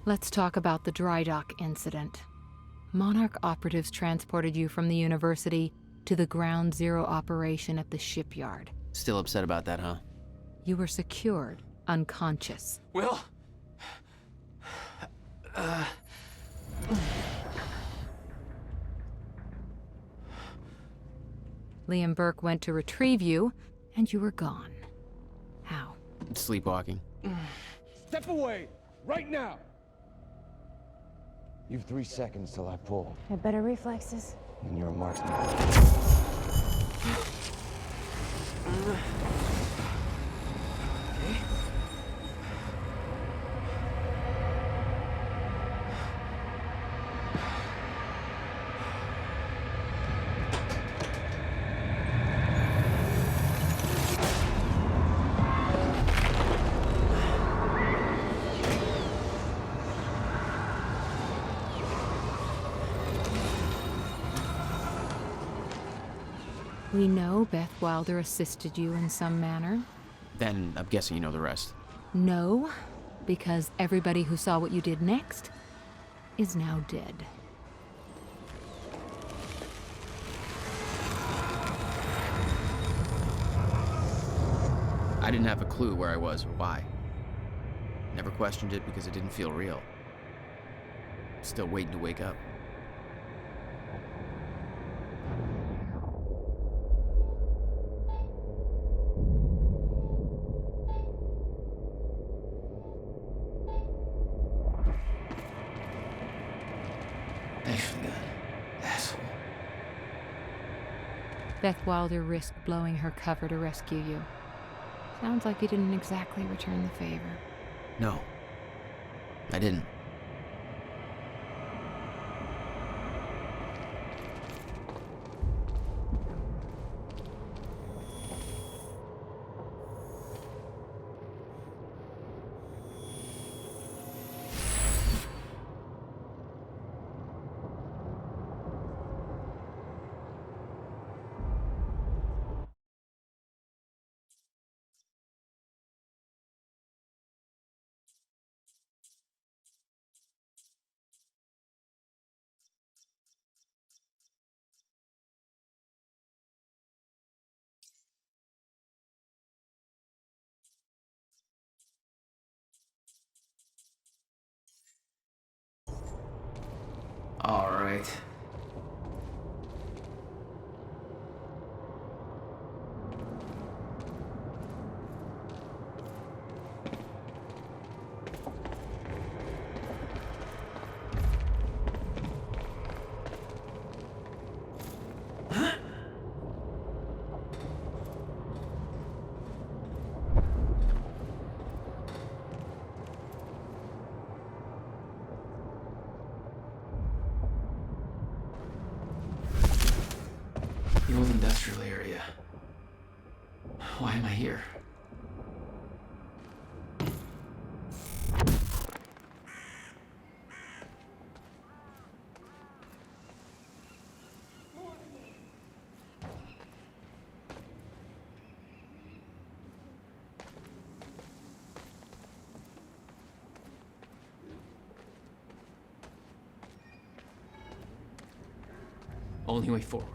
Let's talk about the dry dock incident. Monarch operatives transported you from the university to the Ground Zero operation at the shipyard. Still upset about that, huh? You were secured, unconscious. Will? Liam Burke went to retrieve you, and you were gone. How? Sleepwalking. Step away! Right now! You've 3 seconds till I pull, Had better reflexes. and you're a marksman. We know Beth Wilder assisted you in some manner. Then I'm guessing you know the rest. No, because everybody who saw what you did next is now dead. I didn't have a clue where I was or why. Never questioned it because it didn't feel real. Still waiting to wake up. Thanks for the gun, asshole. Beth Wilder risked blowing her cover to rescue you. Sounds like you didn't exactly return the favor. No, I didn't. All right. The old industrial area. Why am I here? Only way forward.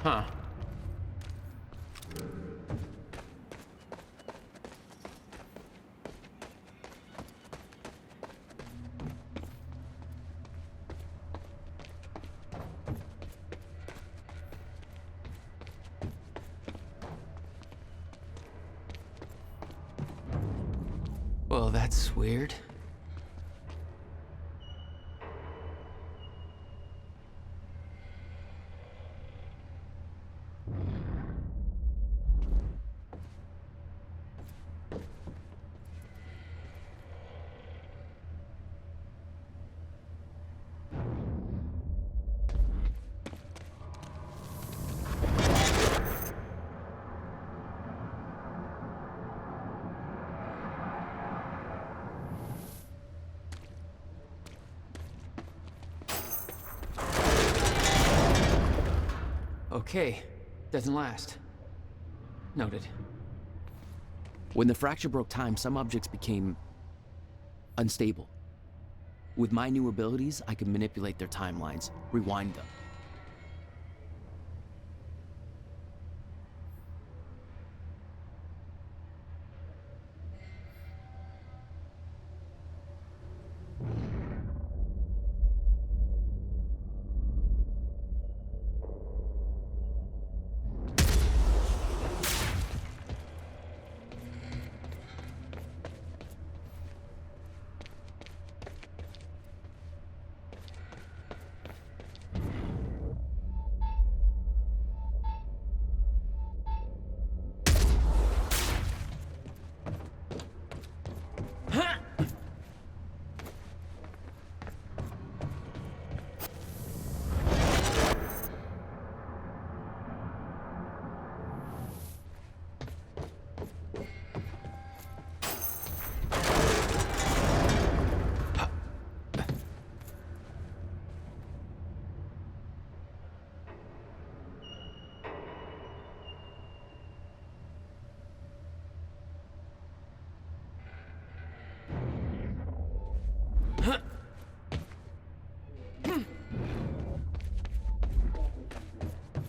Huh. Well, that's weird. Okay, doesn't last. Noted. When the fracture broke time, some objects became unstable. With my new abilities, I could manipulate their timelines, rewind them.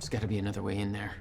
There's gotta be another way in there.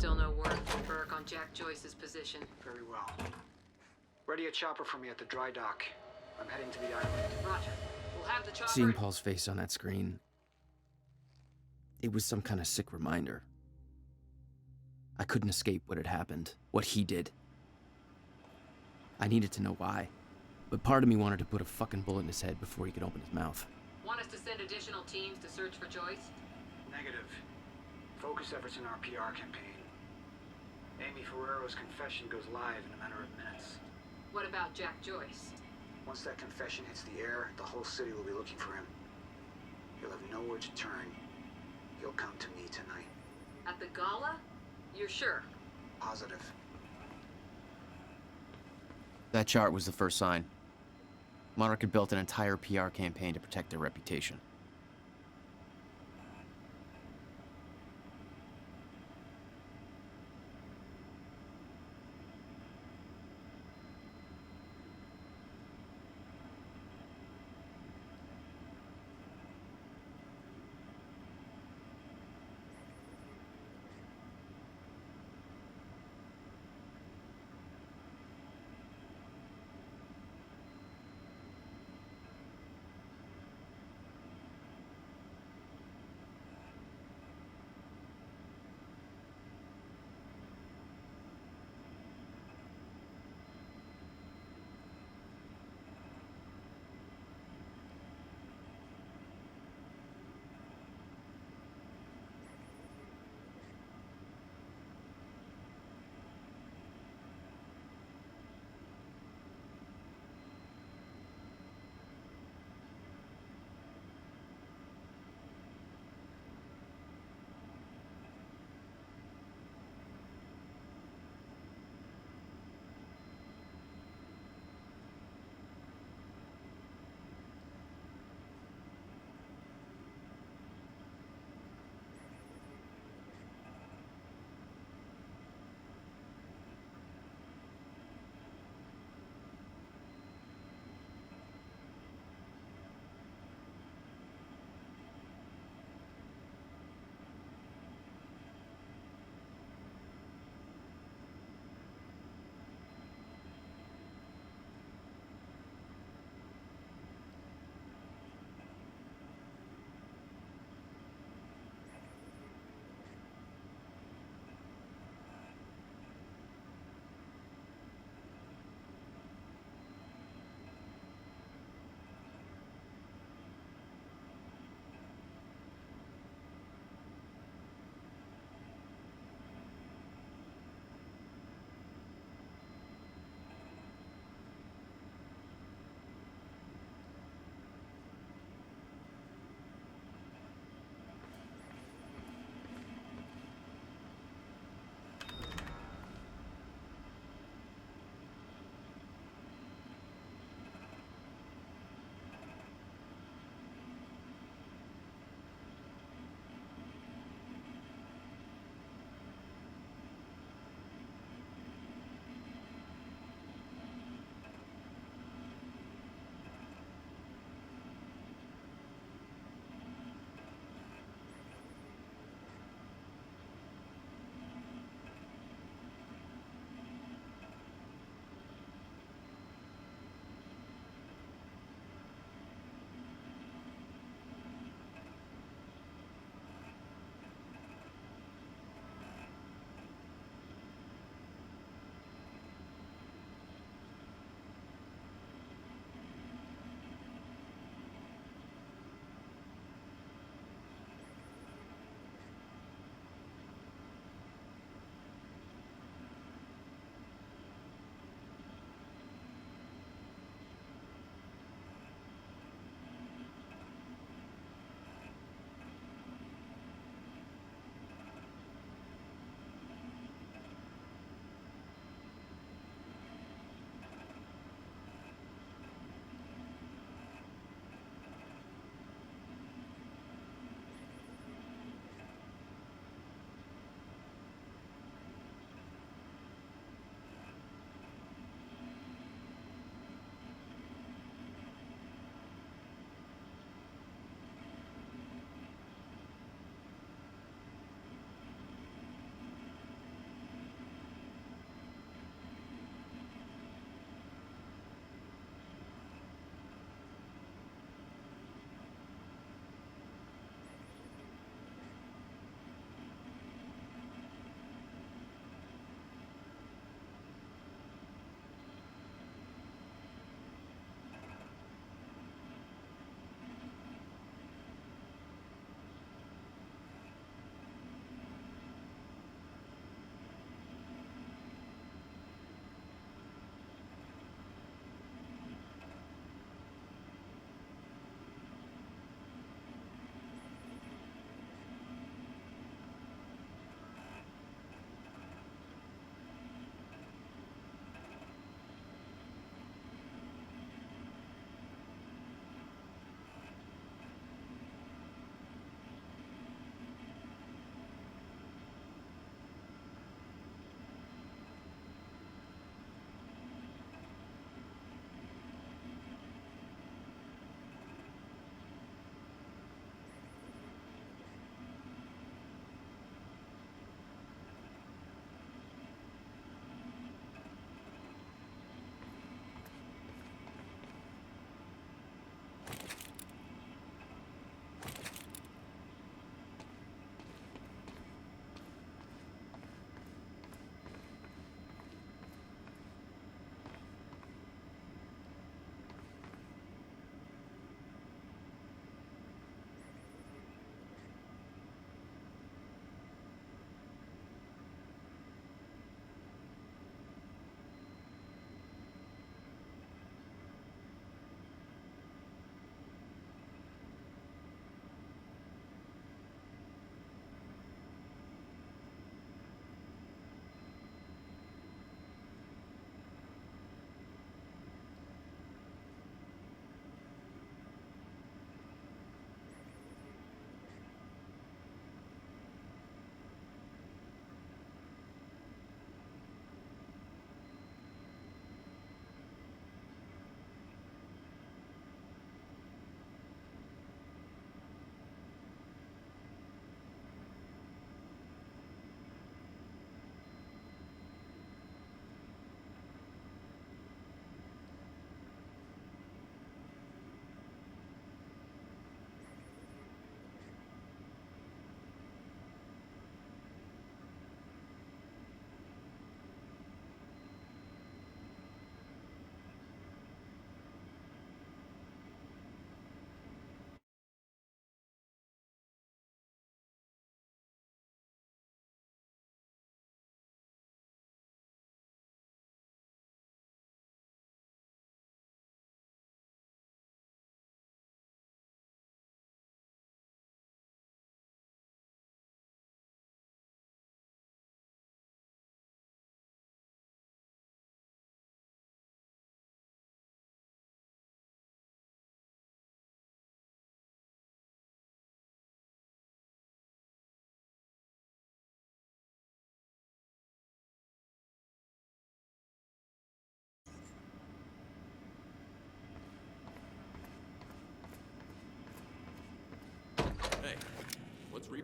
Still no word from Burke on Jack Joyce's position. Very well. Ready a chopper for me at the dry dock. I'm heading to the island. Roger. We'll have the chopper... Seeing Paul's face on that screen, it was some kind of sick reminder. I couldn't escape what had happened, what he did. I needed to know why, but part of me wanted to put a fucking bullet in his head before he could open his mouth. Want us to send additional teams to search for Joyce? Negative. Focus efforts in our PR campaign. Amy Ferrero's confession goes live in a matter of minutes. What about Jack Joyce? Once that confession hits the air, the whole city will be looking for him. He'll have nowhere to turn. He'll come to me tonight. At the gala? You're sure? Positive. That chart was the first sign. Monarch had built an entire PR campaign to protect their reputation.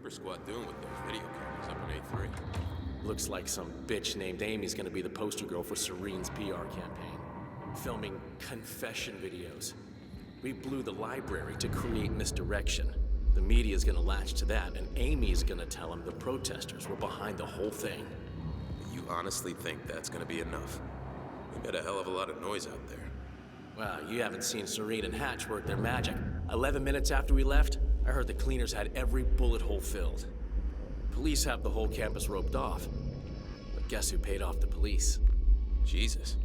Reaper Squad doing with those video cameras up in A3? Looks like some bitch named Amy's gonna be the poster girl for Serene's PR campaign. Filming confession videos. We blew the library to create misdirection. The media's gonna latch to that, and Amy's gonna tell them the protesters were behind the whole thing. You honestly think that's gonna be enough? We got a hell of a lot of noise out there. Well, you haven't seen Serene and Hatch work their magic. 11 minutes after we left, I heard the cleaners had every bullet hole filled. Police have the whole campus roped off. But guess who paid off the police? Jesus.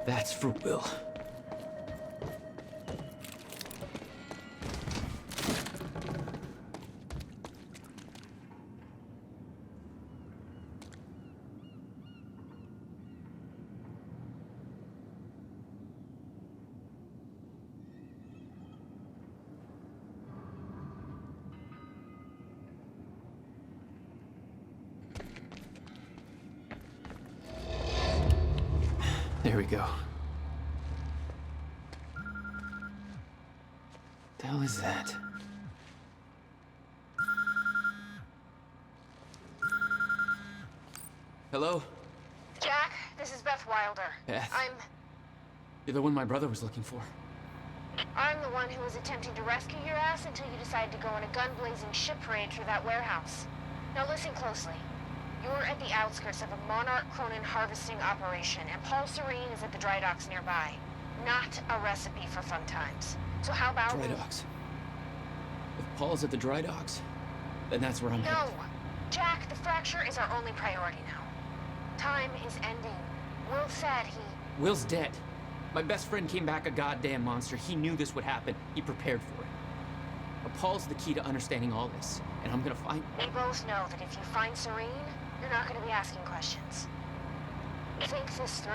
That's for Will. There we go. The hell is that? Hello? Jack, this is Beth Wilder. Beth? You're the one my brother was looking for. I'm the one who was attempting to rescue your ass until you decided to go on a gun-blazing ship parade through that warehouse. Now listen closely. You're at the outskirts of a Monarch Cronin harvesting operation, and Paul Serene is at the dry docks nearby. Not a recipe for fun times. So how about... Dry docks. If Paul's at the dry docks, then that's where I'm No! headed. Jack, the fracture is our only priority now. Time is ending. Will said he... Will's dead. My best friend came back a goddamn monster. He knew this would happen. He prepared for it. But Paul's the key to understanding all this, and I'm gonna find... We both know that if you find Serene, you're not going to be asking questions. Think this through.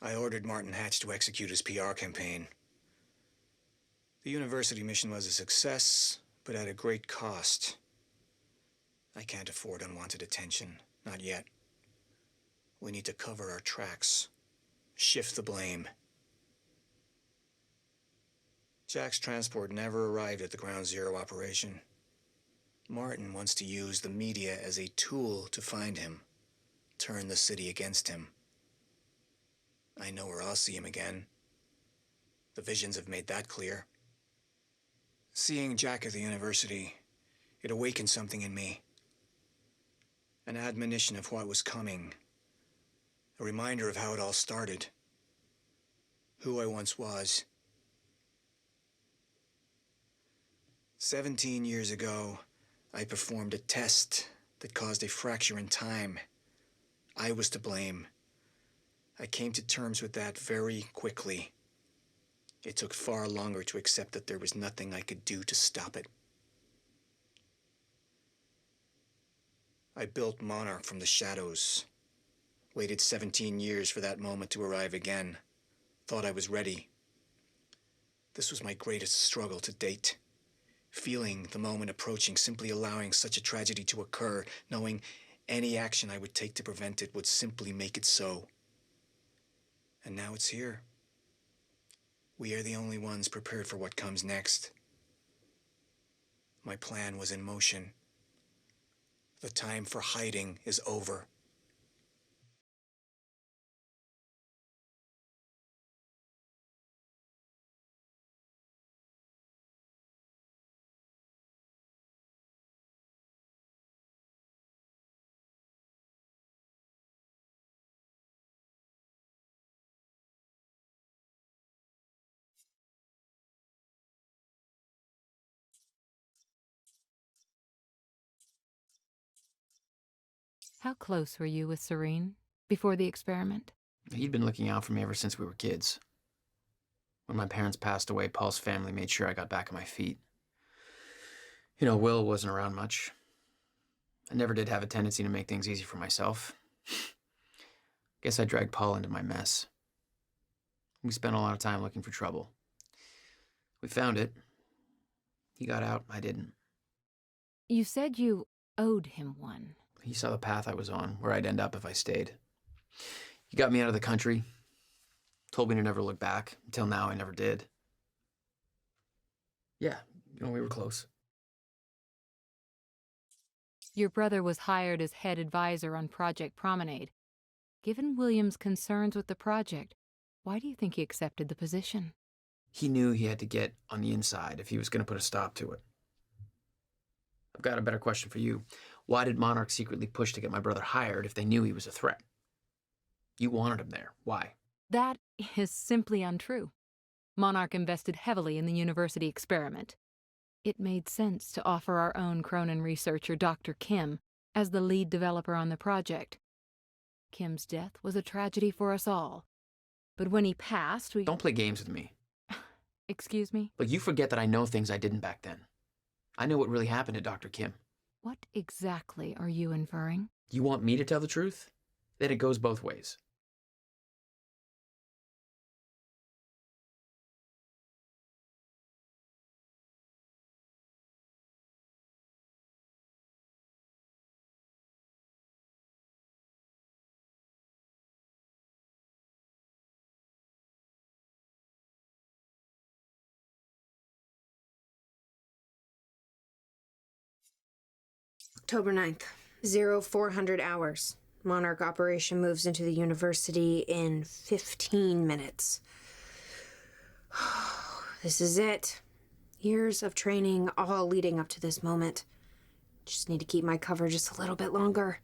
I ordered Martin Hatch to execute his PR campaign. The university mission was a success, but at a great cost. I can't afford unwanted attention, not yet. We need to cover our tracks, shift the blame. Jack's transport never arrived at the Ground Zero operation. Martin wants to use the media as a tool to find him, turn the city against him. I know where I'll see him again. The visions have made that clear. Seeing Jack at the university, it awakened something in me. An admonition of what was coming. A reminder of how it all started. Who I once was. 17 years ago, I performed a test that caused a fracture in time. I was to blame. I came to terms with that very quickly. It took far longer to accept that there was nothing I could do to stop it. I built Monarch from the shadows. Waited 17 years for that moment to arrive again. Thought I was ready. This was my greatest struggle to date. Feeling the moment approaching, simply allowing such a tragedy to occur, knowing any action I would take to prevent it would simply make it so. And now it's here. We are the only ones prepared for what comes next. My plan was in motion. The time for hiding is over. How close were you with Serene before the experiment? He'd been looking out for me ever since we were kids. When my parents passed away, Paul's family made sure I got back on my feet. You know, Will wasn't around much. I never did have a tendency to make things easy for myself. Guess I dragged Paul into my mess. We spent a lot of time looking for trouble. We found it. He got out, I didn't. You said you owed him one. He saw the path I was on, where I'd end up if I stayed. He got me out of the country, told me to never look back. Until now, I never did. Yeah, we were close. Your brother was hired as head advisor on Project Promenade. Given William's concerns with the project, why do you think he accepted the position? He knew he had to get on the inside if he was going to put a stop to it. I've got a better question for you. Why did Monarch secretly push to get my brother hired if they knew he was a threat? You wanted him there. Why? That is simply untrue. Monarch invested heavily in the university experiment. It made sense to offer our own Cronin researcher, Dr. Kim, as the lead developer on the project. Kim's death was a tragedy for us all. But when he passed, we... Don't play games with me. Excuse me? But you forget that I know things I didn't back then. I know what really happened to Dr. Kim. What exactly are you inferring? You want me to tell the truth? Then it goes both ways. October 9th, 0400 hours. Monarch operation moves into the university in 15 minutes. This is it. Years of training, all leading up to this moment. Just need to keep my cover just a little bit longer.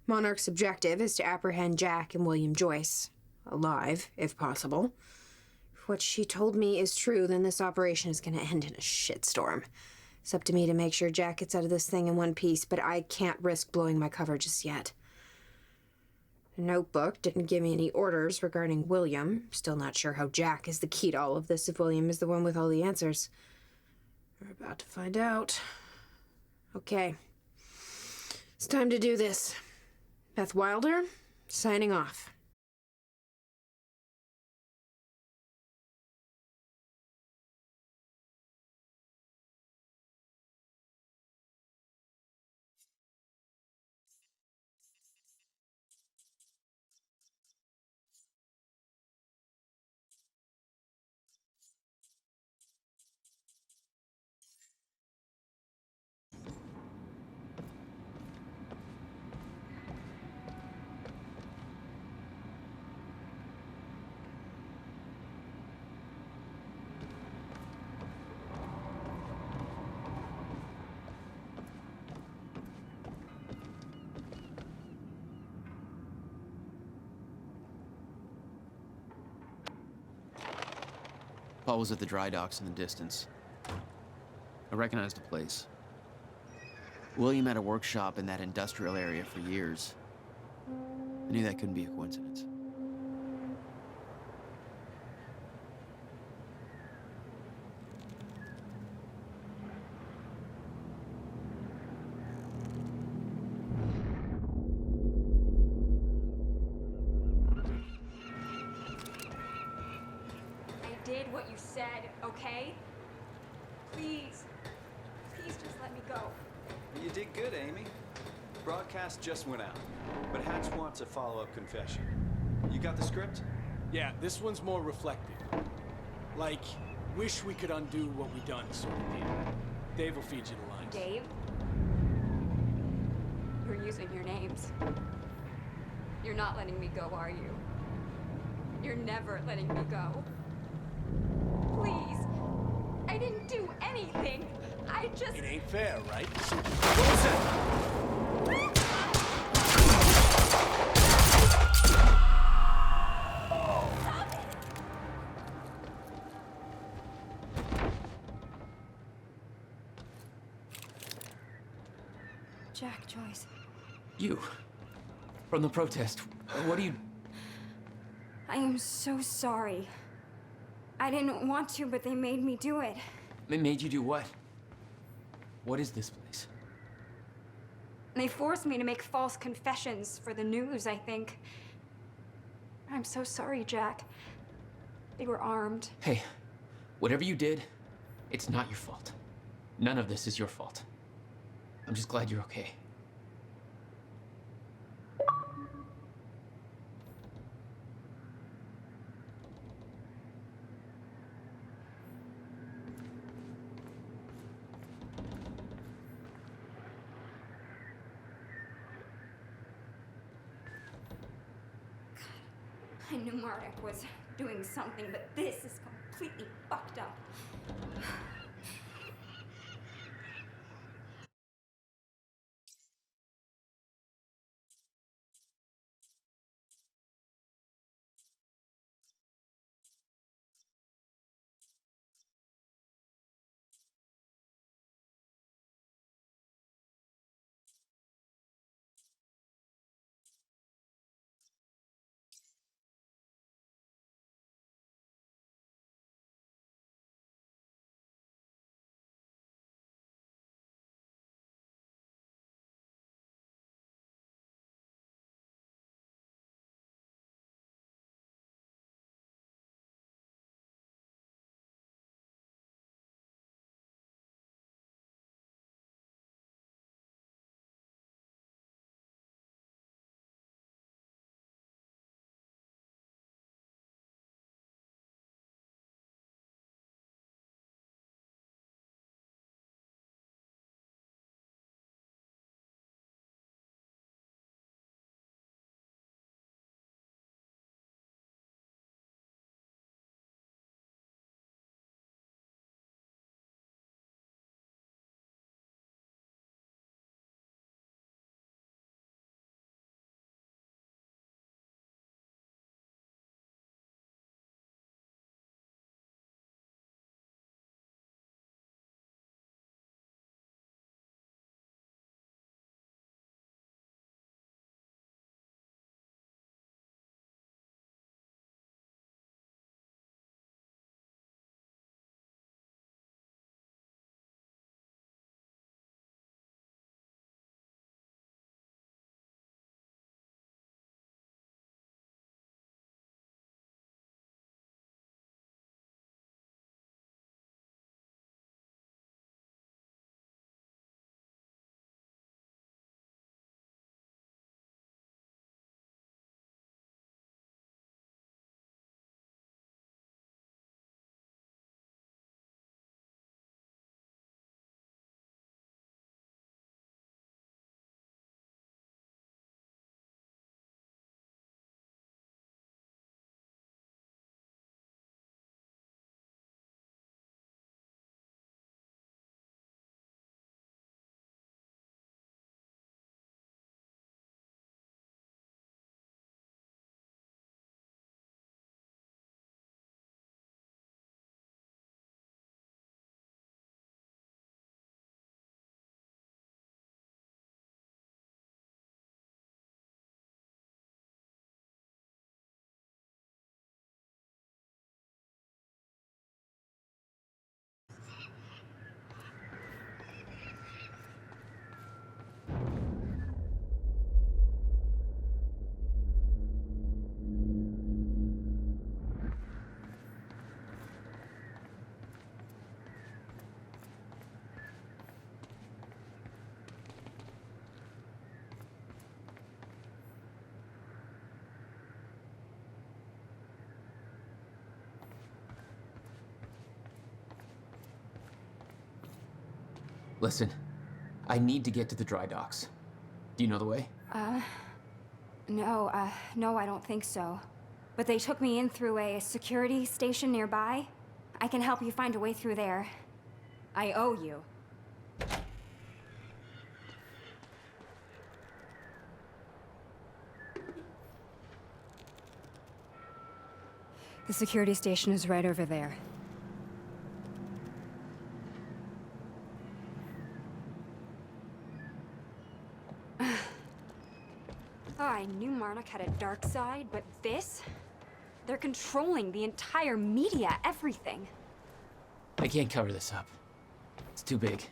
Monarch's objective is to apprehend Jack and William Joyce. Alive, if possible. If what she told me is true, then this operation is going to end in a shitstorm. It's up to me to make sure Jack gets out of this thing in one piece, but I can't risk blowing my cover just yet. The notebook didn't give me any orders regarding William. Still not sure how Jack is the key to all of this if William is the one with all the answers. We're about to find out. Okay. It's time to do this. Beth Wilder, signing off. Paul was at the dry docks in the distance. I recognized the place. William had a workshop in that industrial area for years. I knew that couldn't be a coincidence. I did what you said, okay? Please. Please just let me go. You did good, Amy. Broadcast just went out, but Hatch wants a follow-up confession. You got the script? Yeah, this one's more reflective. Like, wish we could undo what we done sort of deal. Dave will feed you the lines. Dave? You're using your names. You're not letting me go, are you? You're never letting me go. Please. I didn't do anything. I just... It ain't fair, right? Jack, Joyce. You. From the protest. What do you... I am so sorry. I didn't want to, but they made me do it. They made you do what? What is this place? They forced me to make false confessions for the news, I think. I'm so sorry, Jack. They were armed. Hey, whatever you did, it's not your fault. None of this is your fault. I'm just glad you're okay. I knew Monarch was doing something, but this is completely fucked up. Listen, I need to get to the dry docks. Do you know the way? No, I don't think so. But they took me in through a security station nearby. I can help you find a way through there. I owe you. The security station is right over there. Oh, I knew Monarch had a dark side, but this? They're controlling the entire media, everything. I can't cover this up. It's too big.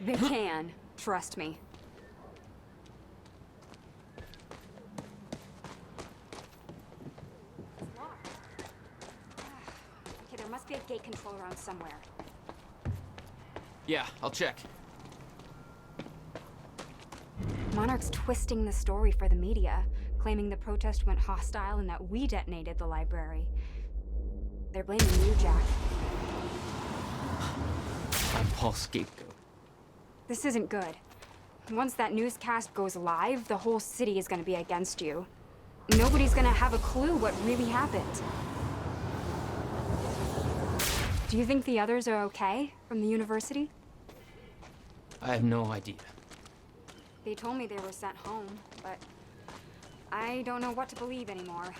They can, trust me. It's locked. Okay, there must be a gate control around somewhere. Yeah, I'll check. Monarch's twisting the story for the media, claiming the protest went hostile and that we detonated the library. They're blaming you, Jack. I'm Paul's scapegoat. This isn't good. Once that newscast goes live, the whole city is gonna be against you. Nobody's gonna have a clue what really happened. Do you think the others are okay from the university? I have no idea. They told me they were sent home, but I don't know what to believe anymore.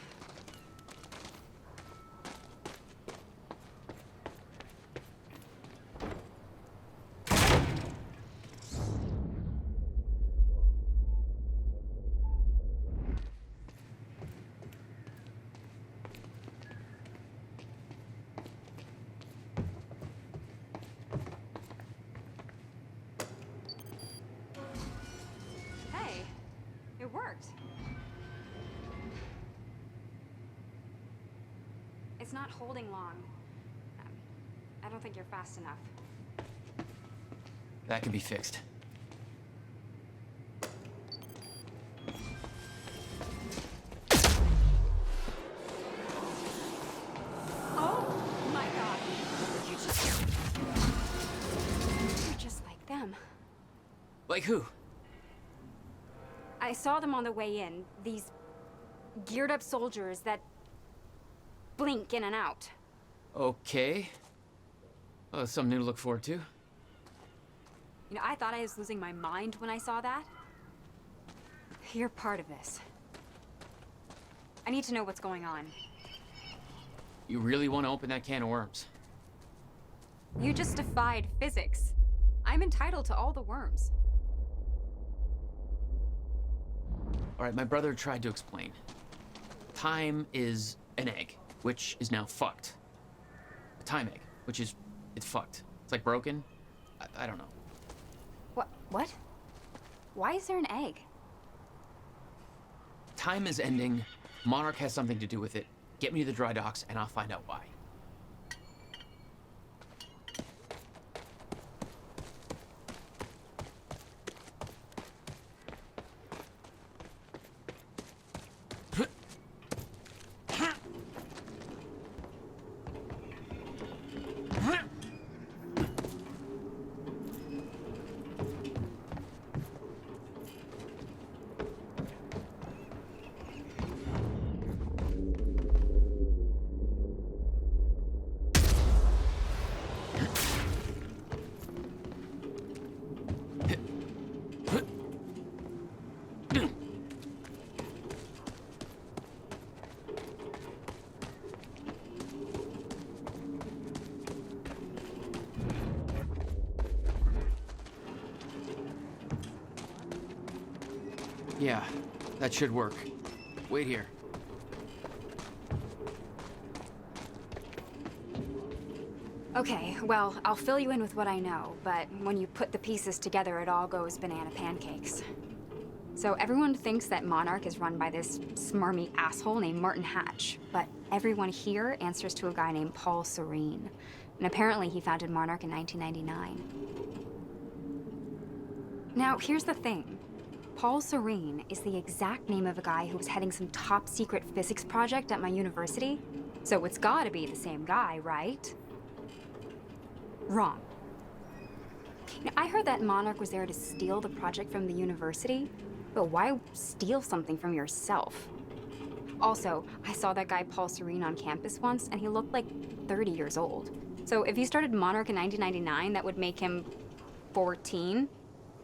Hey, it worked. It's not holding long. I don't think you're fast enough. That can be fixed. Oh my god. You're just like them. Like who? I saw them on the way in. These geared up soldiers that blink in and out. Okay. Oh, something new to look forward to. You know, I thought I was losing my mind when I saw that. You're part of this. I need to know what's going on. You really want to open that can of worms? You just defied physics. I'm entitled to all the worms. All right, my brother tried to explain. Time is an egg, which is now fucked. A time egg, which is, it's fucked. It's like broken. I don't know. What? Why is there an egg? Time is ending. Monarch has something to do with it. Get me to the dry docks and I'll find out why. Yeah, that should work. Wait here. Okay, well, I'll fill you in with what I know, but when you put the pieces together, it all goes banana pancakes. So everyone thinks that Monarch is run by this smarmy asshole named Martin Hatch, but everyone here answers to a guy named Paul Serene. And apparently he founded Monarch in 1999. Now, here's the thing. Paul Serene is the exact name of a guy who was heading some top-secret physics project at my university. So it's gotta be the same guy, right? Wrong. I heard that Monarch was there to steal the project from the university, but why steal something from yourself? Also, I saw that guy Paul Serene on campus once, and he looked like 30 years old. So if he started Monarch in 1999, that would make him 14.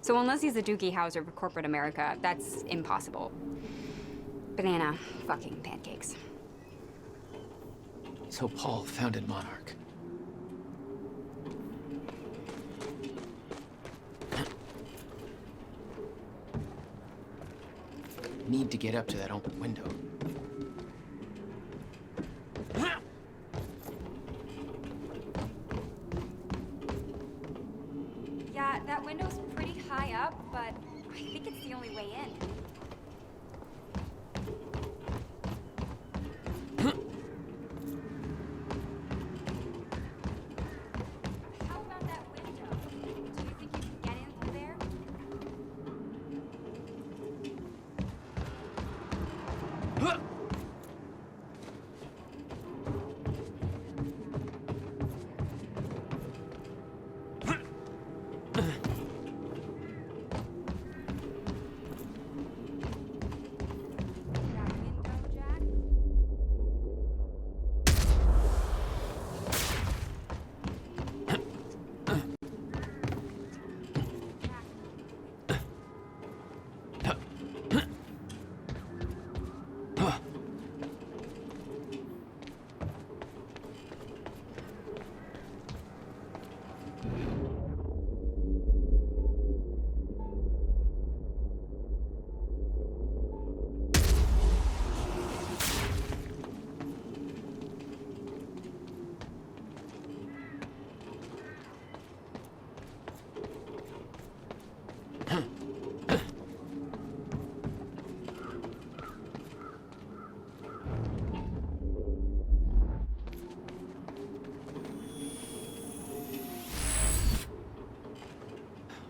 So unless he's the Doogie Howser of corporate America, that's impossible. Banana fucking pancakes. So Paul founded Monarch. Need to get up to that open window. Yeah, that window's pretty high up, but I think it's the only way in. How about that window? Do you think you can get in through there? That window, Jack?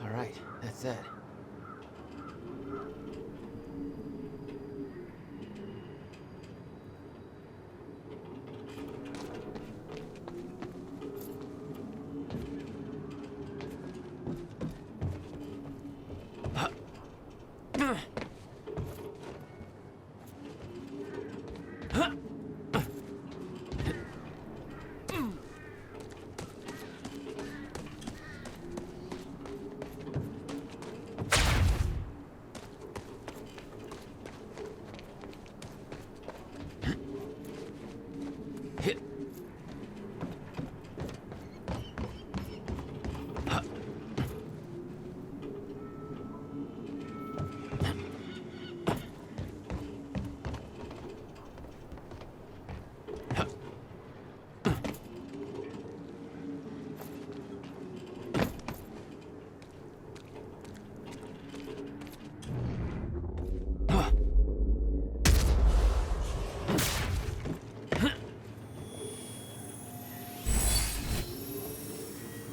All right, that's it.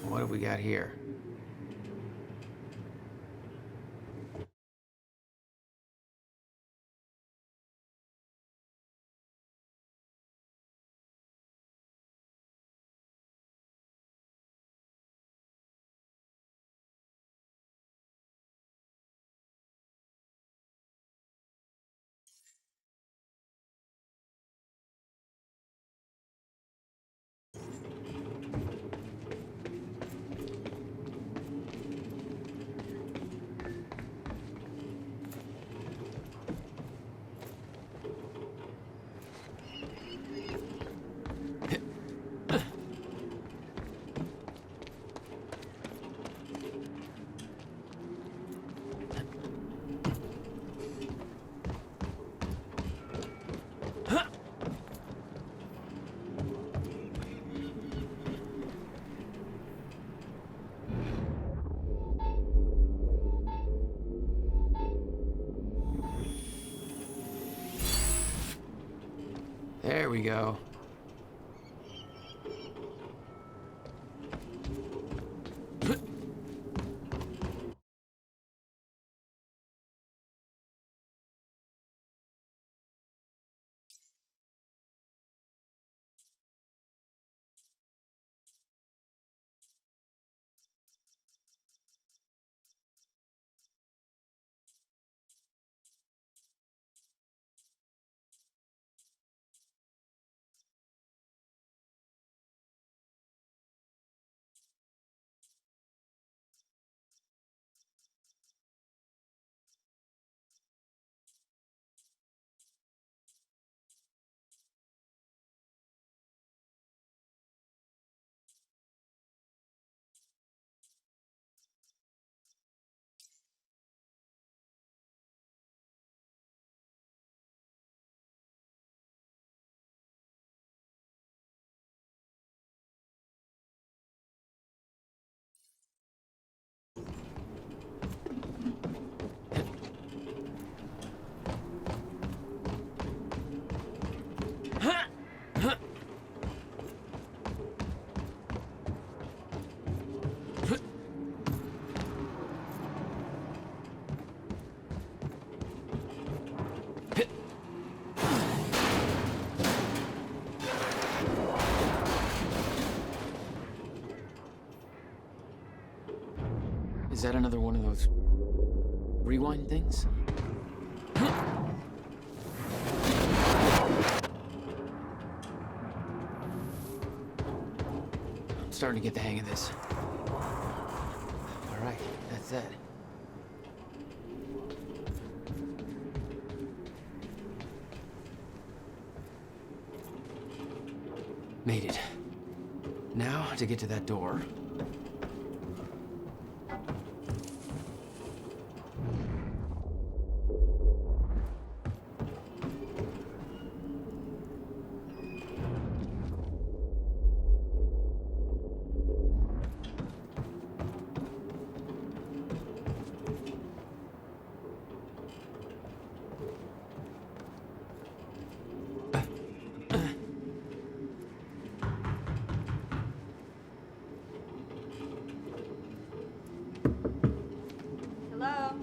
What have we got here? There we go. Is that another one of those rewind things? I'm starting to get the hang of this. All right, that's that. Made it. Now, to get to that door. Hello?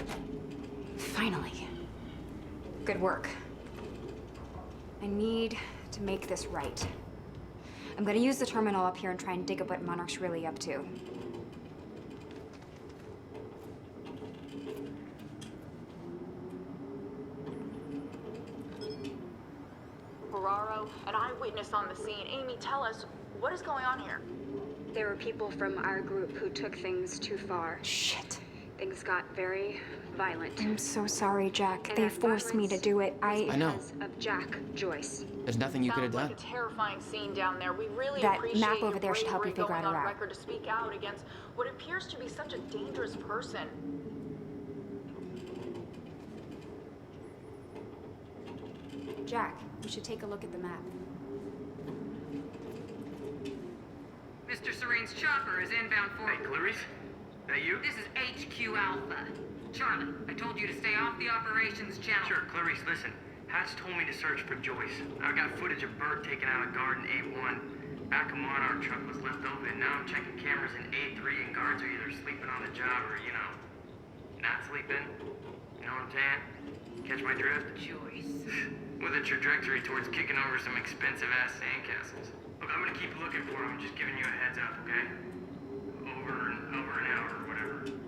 Finally. Good work. I need to make this right. I'm gonna use the terminal up here and try and dig up what Monarch's really up to. Ferraro, an eyewitness on the scene. Amy, tell us, what is going on here? There were people from our group who took things too far. Shit. Things got very violent. I'm so sorry, Jack. And They that forced me to violence do it. I know. because of Jack Joyce. There's nothing you could have Sounds done. like a terrifying scene down there. We really That appreciate map your over there should help you bravery figure out going a on route. record to speak out against what appears to be such a dangerous person. Jack, you should take a look at the map. Mr. Serene's chopper is inbound for... Hey, Clarice? That you? This is HQ Alpha. Charlie, I told you to stay off the operations channel. Sure, Clarice, listen. Hatch told me to search for Joyce. I've got footage of Bird taking out a guard in A1. Back a Monarch truck was left open. Now I'm checking cameras in A3 and guards are either sleeping on the job or, not sleeping. You know what I'm saying? Catch my drift? Joyce. With a trajectory towards kicking over some expensive-ass sandcastles. Look, I'm gonna keep looking for him. I'm just giving you a heads up, okay? Over an hour or whatever.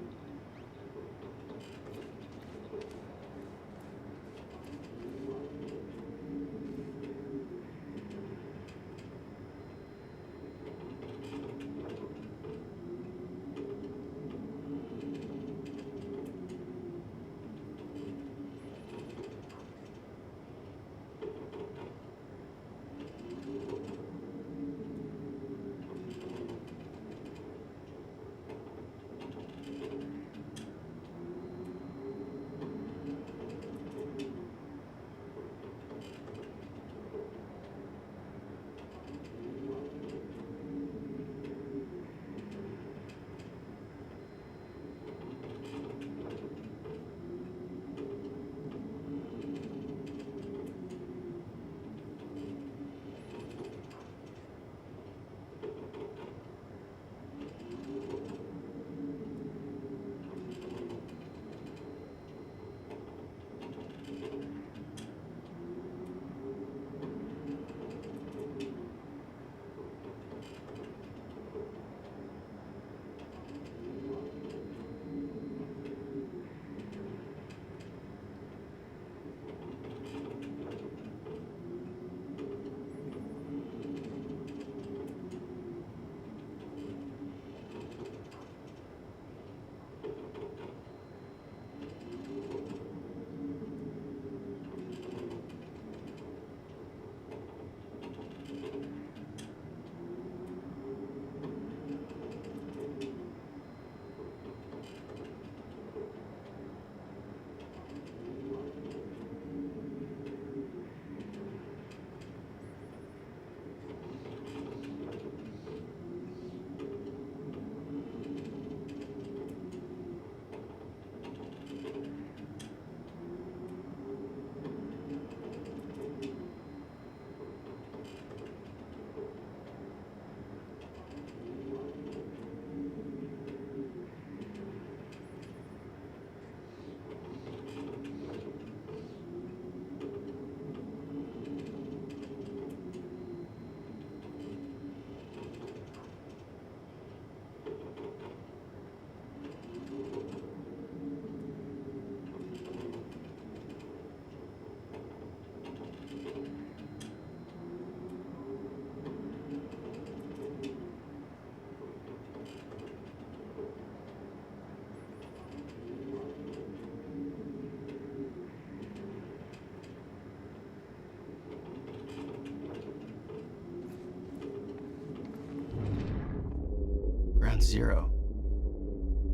Ground Zero.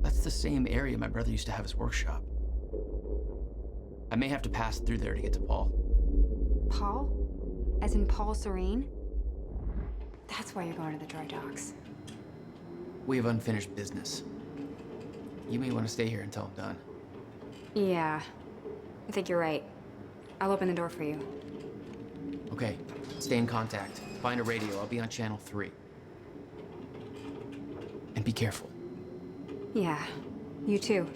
That's the same area my brother used to have his workshop. I may have to pass through there to get to Paul. Paul? As in Paul Serene? That's why you're going to the dry docks. We have unfinished business. You may want to stay here until I'm done. Yeah, I think you're right. I'll open the door for you. Okay, stay in contact. Find a radio. I'll be on channel 3. And be careful. Yeah, you too.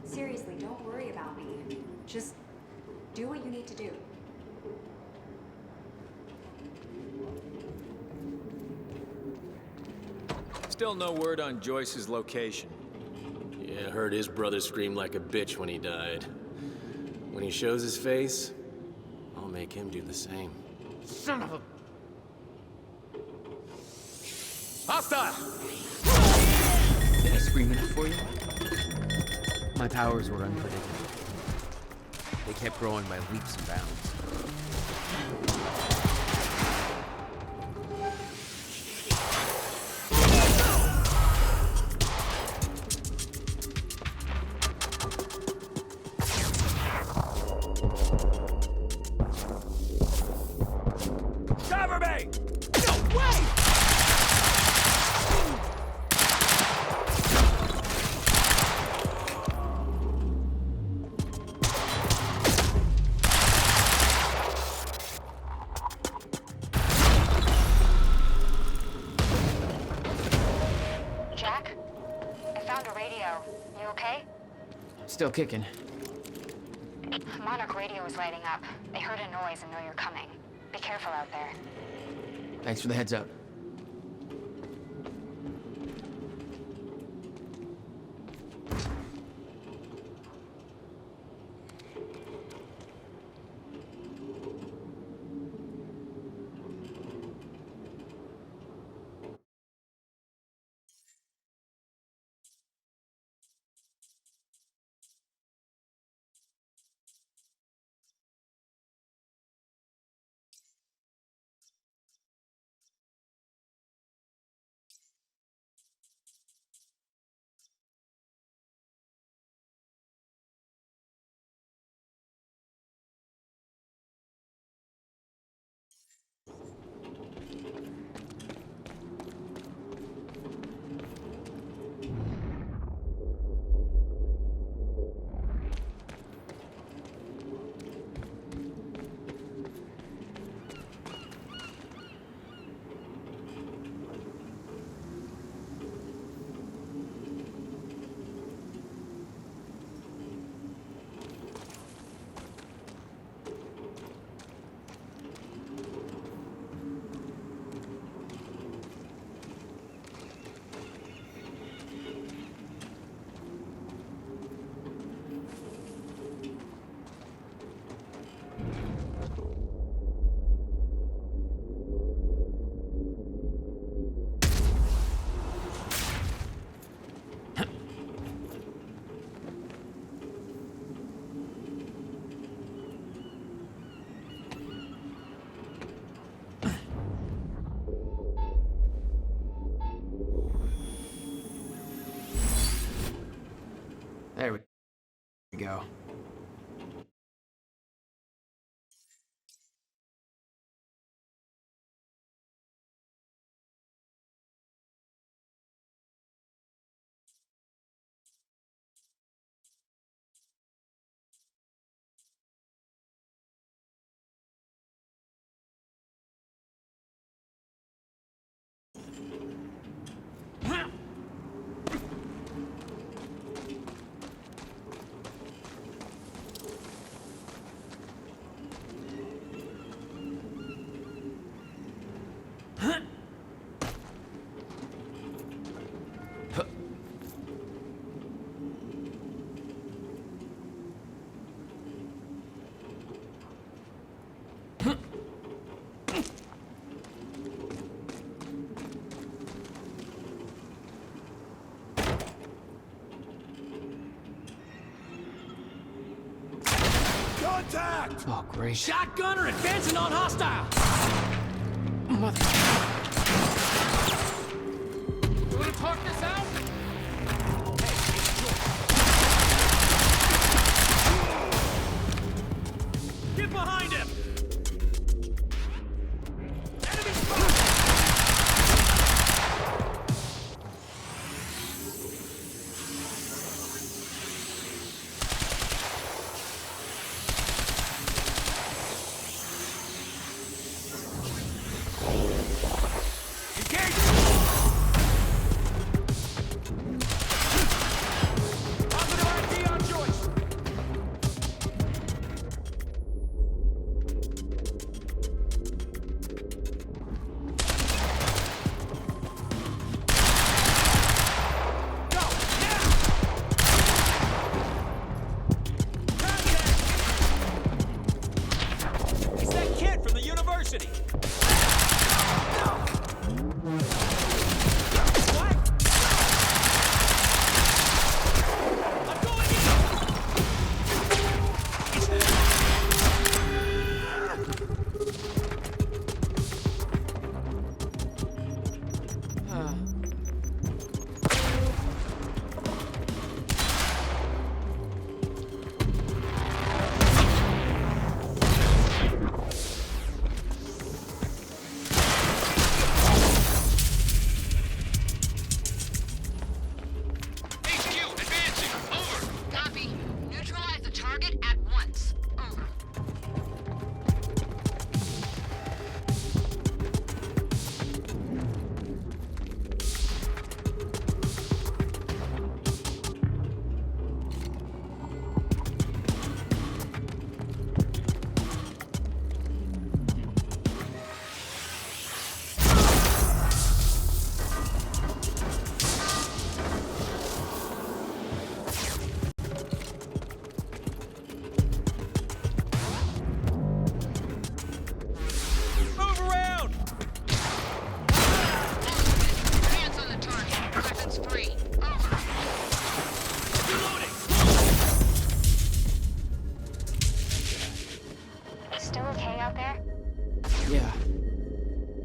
Seriously, don't worry about me. Just do what you need to do. Still no word on Joyce's location. Yeah, heard his brother scream like a bitch when he died. When he shows his face, I'll make him do the same. Son of a... Hostile! Did I scream enough for you? My powers were unpredictable. They kept growing by leaps and bounds. Cover me! Jack? I found a radio. You okay? Still kicking. Monarch radio is lighting up. They heard a noise and know you're coming. Be careful out there. Thanks for the heads up. attacked! Oh, great. Shotgunner advancing on hostile! Mother... You wanna talk this out? Get behind him! Enemy spotted!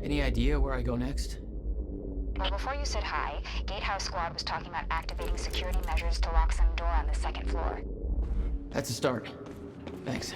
Any idea where I go next? Well, before you said hi, Gatehouse Squad was talking about activating security measures to lock some door on the second floor. That's a start. Thanks.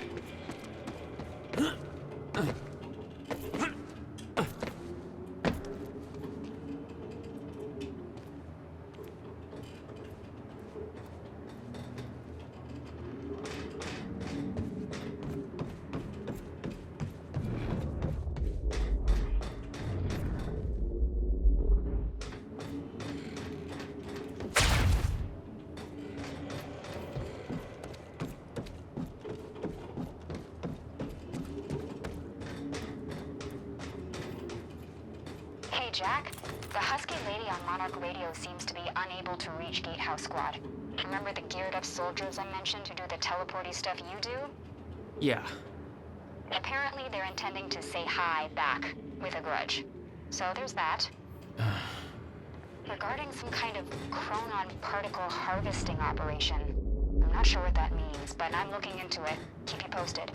Jack, the husky lady on Monarch Radio seems to be unable to reach Gatehouse Squad. Remember the geared-up soldiers I mentioned who do the teleporty stuff you do? Yeah. Apparently they're intending to say hi back, with a grudge. So there's that. Regarding some kind of chronon particle harvesting operation. I'm not sure what that means, but I'm looking into it. Keep you posted.